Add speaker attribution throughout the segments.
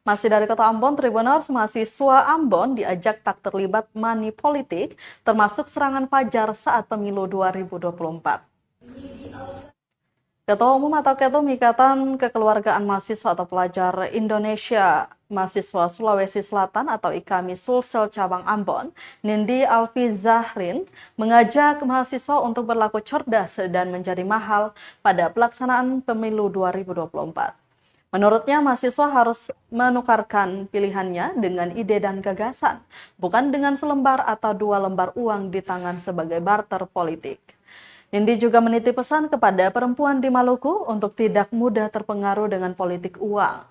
Speaker 1: Masih dari Kota Ambon, Tribuners, mahasiswa Ambon diajak tak terlibat money politik, termasuk serangan fajar saat pemilu 2024. Ketua Umum atau Ketum Ikatan Kekeluargaan Mahasiswa atau Pelajar Indonesia Mahasiswa Sulawesi Selatan atau IKAMI Sulsel Cabang Ambon, Nindi Alfi Zahrin, mengajak mahasiswa untuk berlaku cerdas dan menjadi mahal pada pelaksanaan pemilu 2024. Menurutnya, mahasiswa harus menukarkan pilihannya dengan ide dan gagasan, bukan dengan selembar atau 2 lembar uang di tangan sebagai barter politik. Nindi juga menitip pesan kepada perempuan di Maluku untuk tidak mudah terpengaruh dengan politik uang.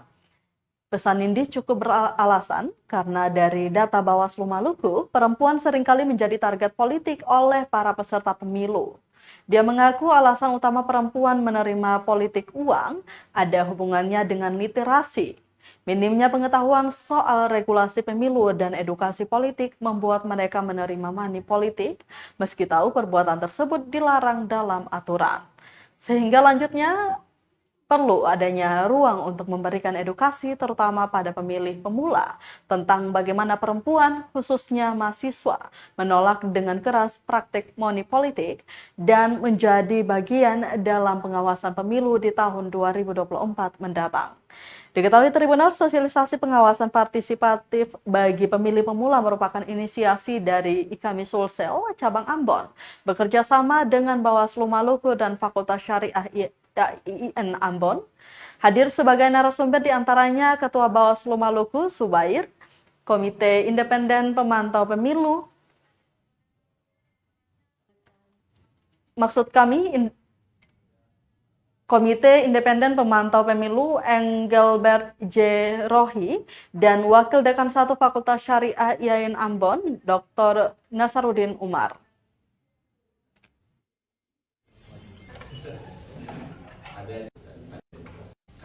Speaker 1: Pesan Nindi cukup beralasan karena dari data Bawaslu Maluku, perempuan seringkali menjadi target politik oleh para peserta pemilu. Dia mengaku alasan utama perempuan menerima politik uang ada hubungannya dengan literasi. Minimnya pengetahuan soal regulasi pemilu dan edukasi politik membuat mereka menerima money politik meski tahu perbuatan tersebut dilarang dalam aturan. Sehingga lanjutnya perlu adanya ruang untuk memberikan edukasi terutama pada pemilih pemula tentang bagaimana perempuan, khususnya mahasiswa, menolak dengan keras praktik money politik dan menjadi bagian dalam pengawasan pemilu di tahun 2024 mendatang. Diketahui Tribuners, sosialisasi pengawasan partisipatif bagi pemilih pemula merupakan inisiasi dari IKAMI Sulsel Cabang Ambon, bekerja sama dengan Bawaslu Maluku dan Fakultas Syariah IIN Ambon. Hadir sebagai narasumber diantaranya Ketua Bawaslu Maluku, Subair, Komite Independen Pemantau Pemilu, Komite Independen Pemantau Pemilu Engelbert J. Rohi, dan Wakil Dekan 1 Fakultas Syariah IAIN Ambon, Dr. Nasaruddin Umar.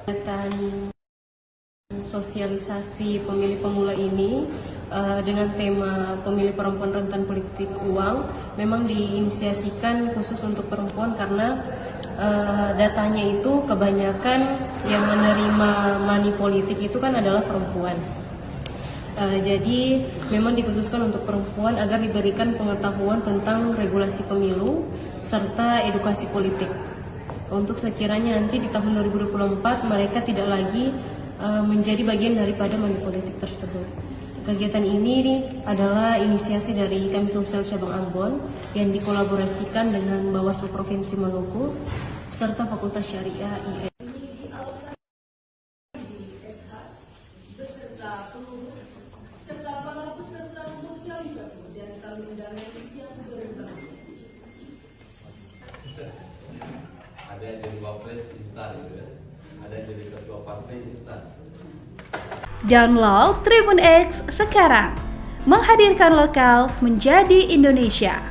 Speaker 2: Kegiatan sosialisasi pemilih pemula ini dengan tema pemilih perempuan rentan politik uang memang diinisiasikan khusus untuk perempuan karena datanya itu kebanyakan yang menerima money politik itu kan adalah perempuan. Jadi memang dikhususkan untuk perempuan agar diberikan pengetahuan tentang regulasi pemilu serta edukasi politik. Untuk sekiranya nanti di tahun 2024 mereka tidak lagi menjadi bagian daripada money politik tersebut. Kegiatan ini adalah inisiasi dari IKAMI Sulsel Cabang Ambon yang dikolaborasikan dengan Bawaslu Provinsi Maluku serta Fakultas Syariah IAIN.
Speaker 3: Ada yang jadi wapres instan gitu ya, ada yang jadi ketua partai instan.
Speaker 4: Download Tribun X sekarang, menghadirkan lokal menjadi Indonesia.